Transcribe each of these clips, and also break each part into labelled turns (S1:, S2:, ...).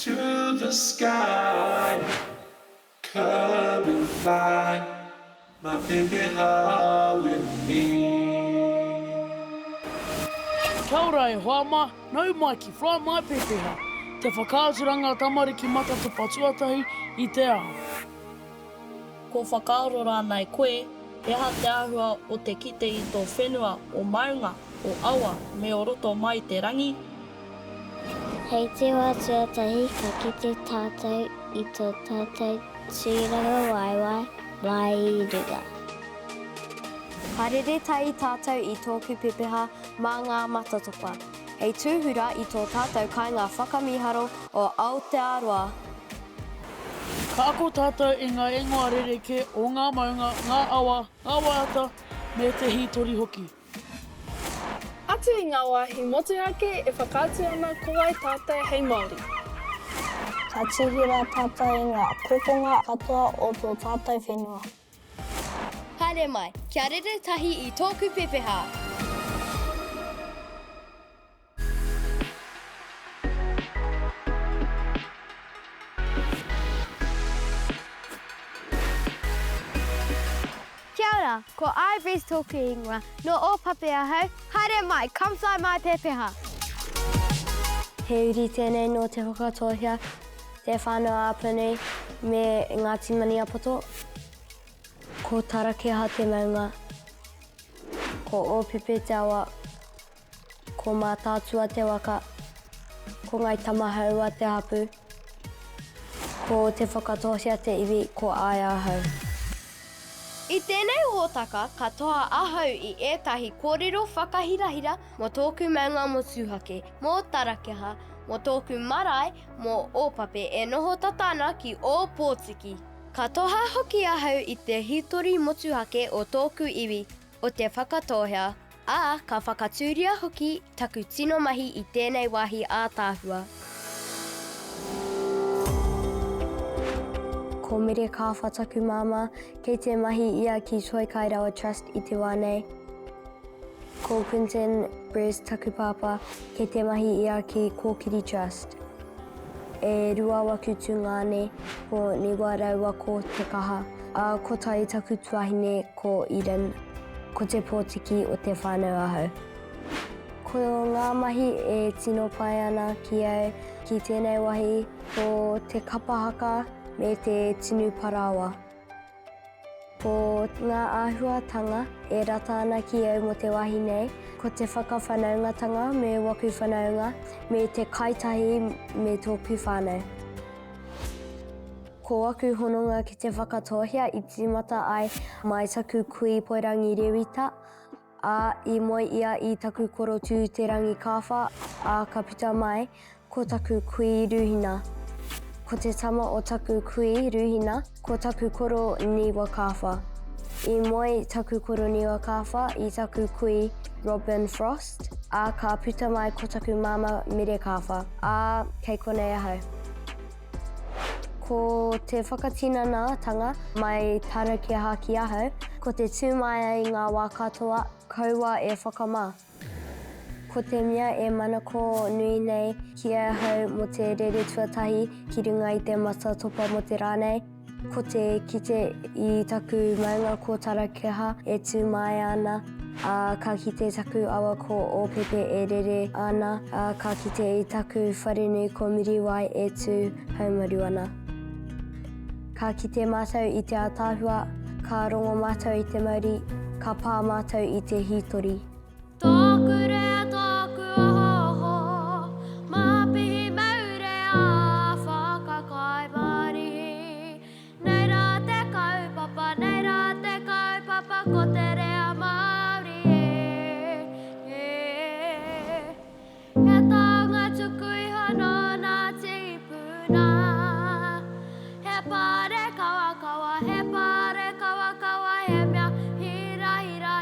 S1: to the sky. Come and fly, my Pepeha with me.
S2: Kia ora e hoama, nau mai ki Fly My Pepeha, te whakaaturanga tamariki matatupa tuatahi i te ao.
S3: Ko whakaaro rānei koe, eha te āhua o te kite i tō whenua o maunga, o awa, me o roto mai te rangi.
S4: Hei te wā tuatahi, ka kite tātou i tō tātou tūranga waiwai, mai i runga.
S5: Haere tai tātou i tōku pepeha mā ngā matatopa. Hei tūhura i tō tātou kāinga whakamiharo o Aotearoa.
S2: Ka ako tātou i ngā ingoa rereke o ngā maunga, ngā awa, ngā waiata, me te hitori hoki.
S6: Atu i ngā wāhi motuhake e whakaatu ana ko ai tātou hei Māori.
S4: Ka tūhura tātou i ngā kokonga katoa o tō tātou whenua.
S5: Haere mai, kia rere tahi i tōku pepeha. Kia ora, ko Aia Brears tōku ingoa no Ōpape ahau. Haere mai, come fly my pepeha.
S7: He uri tēnei no te whakatohia, te whānau āpuni me ngā timani apoto. Ko tarakeha te maunga, ko ōpepe te awa, ko mātātua te waka, ko ngai tamahaua te hapu, ko te whakatohia te iwi, ko Aia ahau.
S5: I tēnei hōtaka, ka toa ahau i ētahi kōrero whakahirahira mō tōku maunga motuhake, mō tarakeha, mō tōku marae, mō ōpape e noho tatana ki o Pōtiki. Ka toha hoki ahau i te hitori motuhake o tōku iwi o te whakatohea, ā ka whakatūria hoki taku tino mahi i tēnei wāhi ātāhua.
S7: Ko mere ka whataku māma, kei te mahi ia ki Toi Kairawa Trust i te wānei. Ko Aia Brears taku pāpā, kei te mahi ia ki Kōkiri Trust. E rua waku tūngane ko niwa raua ko te kaha, a ko tai taku tuahine ko Eden, ko te Pōtiki o te whānau ahau. Ko ngā mahi e tino pai ana ki au ki tēnei wahi ko te kapahaka me te tinu parawa. Ko ngā āhuatanga e rata ana ki au mo te wahi nei, ko te whakawhanaungatanga me waku whanaunga, me te kaitahi me tōku whānau. Ko waku hononga ki te whakatohia i tīmata ai mai taku kui poirangi rewita, a i moi ia i taku korotu te rangi kāwha, a ka puta mai ko taku kui ruhina. Ko te tama o taku kui ruhina, ko taku koro niwa kāwha. I moi taku koro niwa kāwha i taku kui Robin Frost, a ka puta mai ko taku mama mere kāwha, a kei konei ahau. Ko te whakatinanatanga mai tarakeha ki ahau, ko te tūmaia i ngā wā katoa, kaua e whakamā. Ko te mea e manako nui nei ki ahau mo te rere tuatahi ki runga i te matatopa mo te rānei. Ko te kite i taku maunga ko tarakeha e tūmaia ana, a ka kite taku awa ko ōpepe e rere ana, a ka kite i taku wharenui ko miriwai e tū haumaru ana. Ka kite mātou i te ātāhua, ka rongo mātou i te Māori, ka pā mātou i te hitori.
S5: Tōku rea tōku ohoho, māpihi maure a whakakai marihi. Nei rā te kaupapa, nei rā te kaupapa, ko te rea Māori He taonga tuku iho no nā tipuna. He pāre kawa kawa, he pāre kawa kawa, he mea hira hira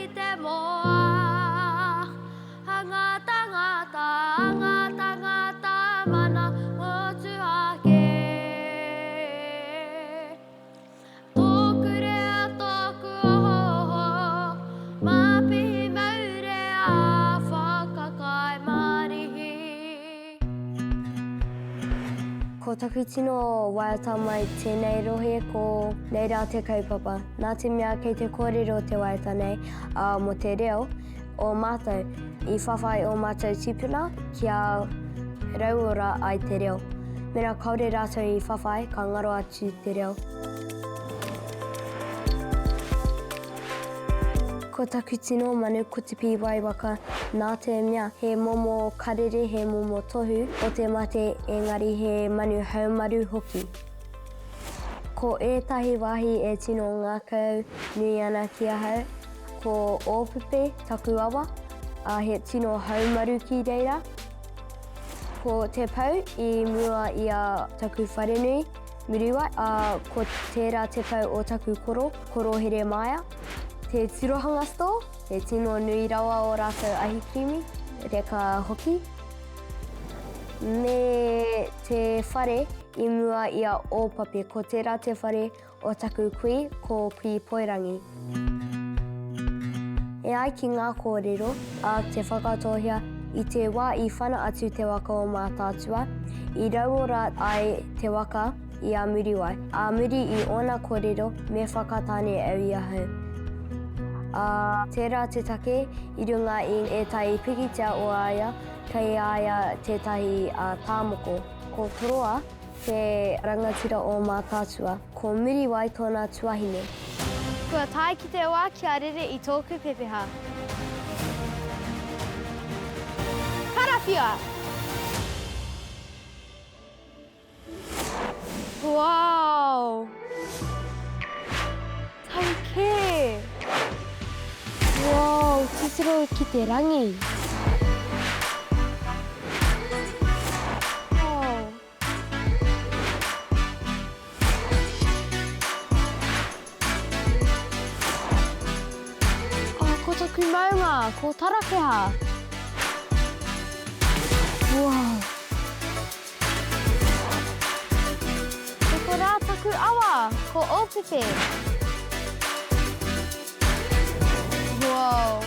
S5: ki te moa. Angata, ngata, angata, ngata, mana motu ake. Tōku rea, tōku ohoho, mapihi maure a whakakai marihi.
S7: Ko taku tino waiata mai tēnei rohe ko nei rā te kaupapa. Nā te mea kei te kōrero te waiata nei mo te reo o mātou. I whawhai o mātou tupuna kia rauora ai te reo. Mena kaore rātou i whawhai ka ngaro atu te reo. Ko taku tino manu kutipi wai waka nā te mea he momo karere, he momo tohu o te mate, engari he manu haumaru hoki. Ko ētahi wāhi e tino ngākau nui ana ki ahau, ko Ōpape taku awa, he tino haumaru ki reira. Ko te pau I mua I a taku wharenui, muriwai, ko tērā te pau o taku koro here maia. Te tirohanga sto, he tino nui rawa o rātou ahi krimi, reka hoki. Me te whare I mua I a Ōpape, ko tērā te whare o taku kui, ko kui poirangi. E ai ki ngā kōrero, te whakatohia I te wā I whana atu te waka o mā tātua, I rauora ai te waka I a muriwai. A muri I ona kōrero me whakatāne au I ahau. Tērā te take I runga I ētahi pikitia o Aia, kei Aia tētahi tāmoko. Ko toroa te rangatira o mā tātua, ko muriwai tōna tuahine.
S5: Kua tae ki te wā kia rere I tōku pepeha. Karawhia! Wow! Taike! Wow, titiro ki te rangi. Wow. Ko taku maunga, ko tarakeha. Wow. Ko rā taku awa, ko Ōpape. Wow.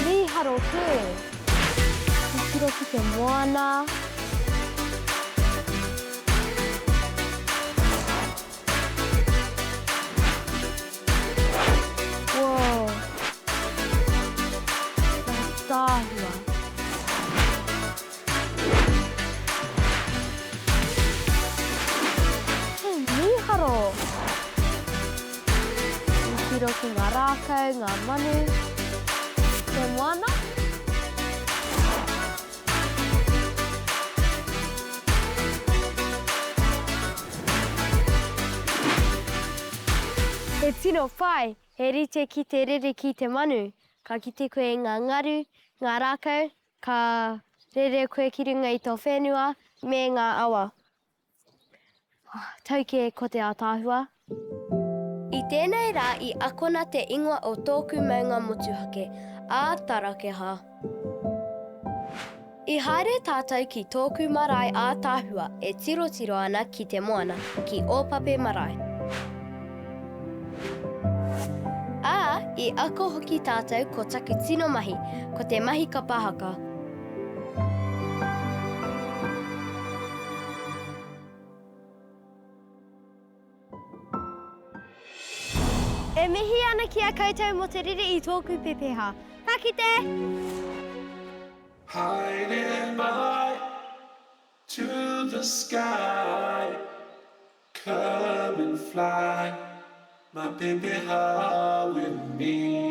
S5: Riharo te. Titiro ki te moana. Wow. Tāhua. Miharo! Titiro ki ngā rākau, ngā manu, te moana. He tino whai, he rite ki te rere ki te manu. Ka kite koe ngā ngaru, ngā rākau, ka rere koe ki runga I tō whenua, me ngā awa. Tauke ko te ātāhua. I tēnei rā I akona te ingoa o tōku maunga motuhake, ātarakeha. I haere tātou ki tōku marae ātāhua e tirotiro ana ki te moana, ki Ōpape marae. I ako hoki tātou ko taku tino mahi, ko te mahi ka pahaka. E mihi ana ki a koutou mo te rere I tōku pepeha. Tā kite!
S1: Hiding my to the sky. Come and fly, my Pepeha with me.